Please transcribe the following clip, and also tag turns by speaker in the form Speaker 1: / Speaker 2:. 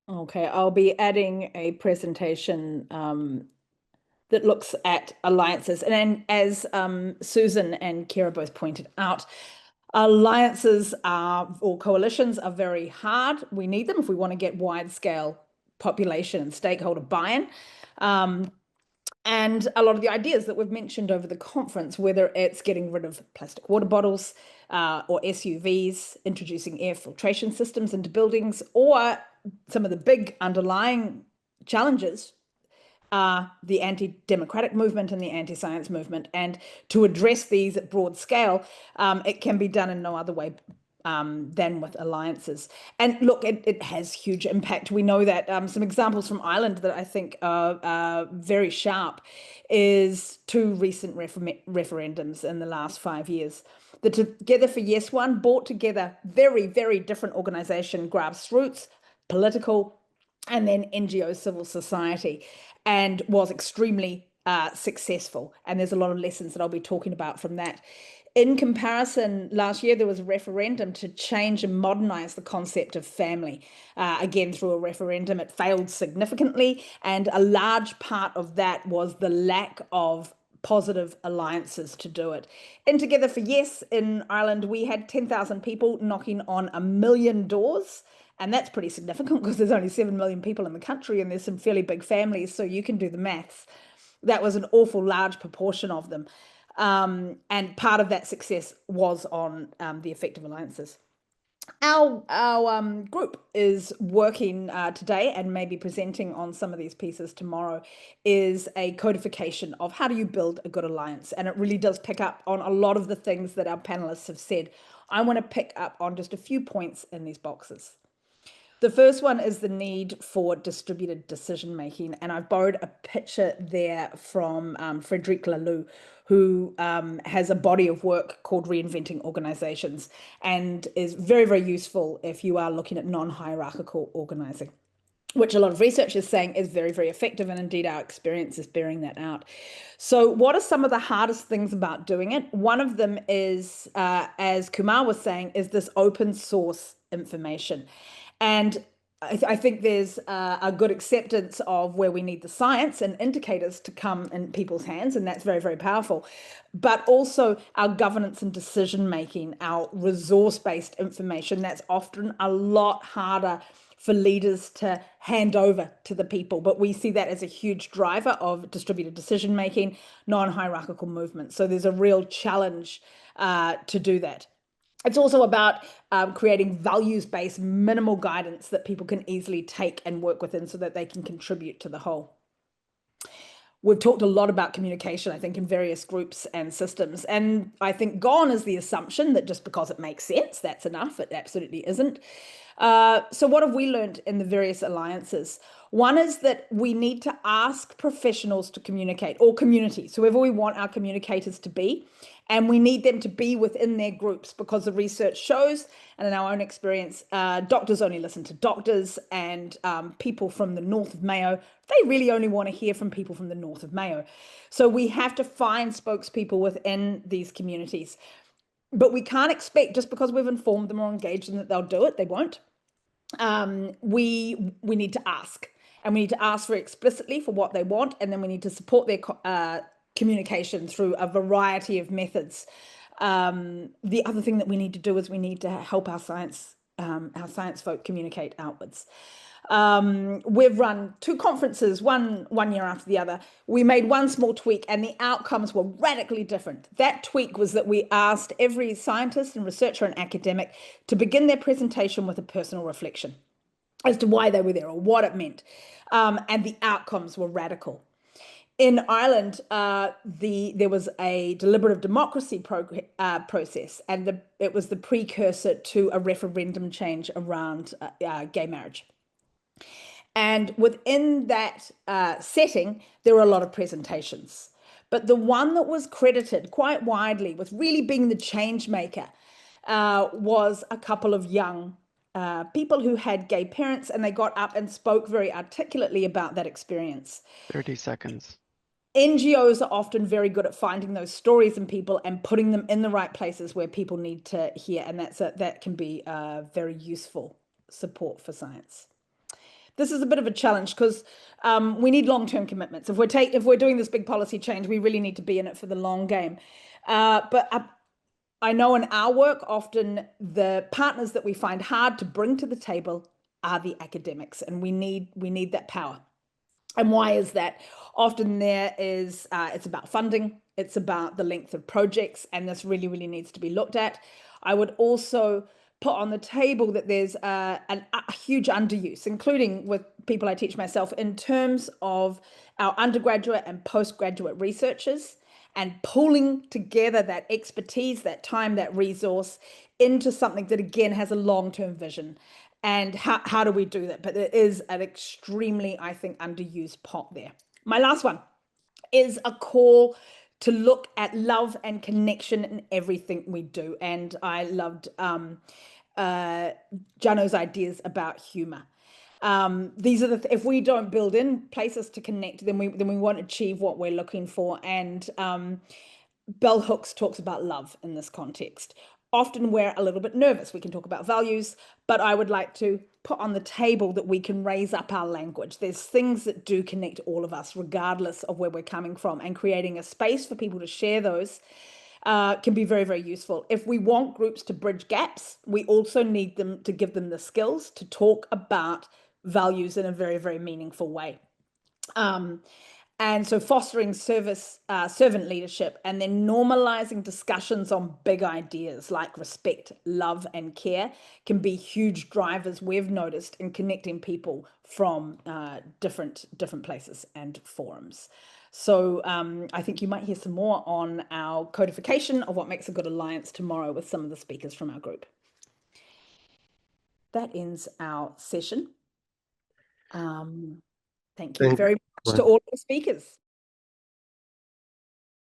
Speaker 1: Okay, I'll be adding a presentation that looks at alliances. And then, as Susan and Kira both pointed out, alliances are, or coalitions are very hard. We need them if we want to get wide scale population and stakeholder buy-in. Um, and a lot of the ideas that we've mentioned over the conference, whether it's getting rid of plastic water bottles or SUVs, introducing air filtration systems into buildings, or some of the big underlying challenges are the anti-democratic movement and the anti-science movement. And to address these at broad scale, it can be done in no other way than with alliances. And look, it has huge impact. We know that some examples from Ireland that I think are very sharp is two recent referendums in the last 5 years. The Together for Yes one brought together very, very different organization, grassroots, political, and then NGO civil society, and was extremely successful. And there's a lot of lessons that I'll be talking about from that. In comparison, last year there was a referendum to change and modernize the concept of family. Again, through a referendum, it failed significantly, and a large part of that was the lack of positive alliances to do it. In Together for Yes in Ireland, we had 10,000 people knocking on 1 million doors. And that's pretty significant because there's only 7 million people in the country and there's some fairly big families. So you can do the maths. That was an awful large proportion of them. And part of that success was on the effective alliances. Our group is working today and maybe presenting on some of these pieces tomorrow is a codification of how do you build a good alliance. And it really does pick up on a lot of the things that our panelists have said. I want to pick up on just a few points in these boxes. The first one is the need for distributed decision making. And I've borrowed a picture there from Frederic Laloux, who has a body of work called Reinventing Organizations and is very, very useful if you are looking at non-hierarchical organizing, which a lot of research is saying is very, very effective. And indeed, our experience is bearing that out. So, what are some of the hardest things about doing it? One of them is, as Kumar was saying, is this open source information. And I think there's a good acceptance of where we need the science and indicators to come in people's hands, and that's very, very powerful. But also our governance and decision making, our resource-based information, that's often a lot harder for leaders to hand over to the people. But we see that as a huge driver of distributed decision making, non-hierarchical movement. So there's a real challenge to do that. It's also about creating values-based minimal guidance that people can easily take and work within so that they can contribute to the whole. We've talked a lot about communication, I think, in various groups and systems. And I think gone is the assumption that just because it makes sense, that's enough. It absolutely isn't. So, what have we learned in the various alliances? One is that we need to ask professionals to communicate, or communities, whoever we want our communicators to be. And we need them to be within their groups because the research shows, and in our own experience, doctors only listen to doctors, and people from the north of Mayo, they really only want to hear from people from the north of Mayo. So we have to find spokespeople within these communities. But we can't expect just because we've informed them or engaged them that they'll do it. They won't. We need to ask, and we need to ask very explicitly for what they want, and then we need to support their communication through a variety of methods. The other thing that we need to do is we need to help our science folk communicate outwards. We've run two conferences, one year after the other. We made one small tweak, and the outcomes were radically different. That tweak was that we asked every scientist and researcher and academic to begin their presentation with a personal reflection as to why they were there or what it meant. And the outcomes were radical. In Ireland, there was a deliberative democracy process, and it was the precursor to a referendum change around gay marriage. And within that setting, there were a lot of presentations. But the one that was credited quite widely with really being the change maker was a couple of young people who had gay parents, and they got up and spoke very articulately about that experience.
Speaker 2: 30 seconds.
Speaker 1: NGOs are often very good at finding those stories in people and putting them in the right places where people need to hear, and that can be very useful support for science. this is a bit of a challenge because we need long-term commitments. If we're doing this big policy change, we really need to be in it for the long game. But I know in our work, often the partners that we find hard to bring to the table are the academics, and we need that power. And why is that? Often there is, it's about funding, it's about the length of projects, and this really, really needs to be looked at. I would also put on the table that there's a huge underuse, including with people I teach myself, in terms of our undergraduate and postgraduate researchers and pulling together that expertise, that time, that resource into something that again has a long-term vision. And how do we do that? But it is an extremely, I think, underused pot there. My last one is a call to look at love and connection in everything we do. And I loved Jano's ideas about humor. These are if we don't build in places to connect, then we won't achieve what we're looking for. And Bell Hooks talks about love in this context. Often we're a little bit nervous. We can talk about values, but I would like to put on the table that we can raise up our language. There's things that do connect all of us, regardless of where we're coming from, and creating a space for people to share those can be very, very useful. If we want groups to bridge gaps, we also need them to give them the skills to talk about values in a very, very meaningful way. And so fostering servant leadership, and then normalizing discussions on big ideas like respect, love, and care can be huge drivers we've noticed in connecting people from different places and forums. So I think you might hear some more on our codification of what makes a good alliance tomorrow with some of the speakers from our group. That ends our session. Thank you very much to all the speakers.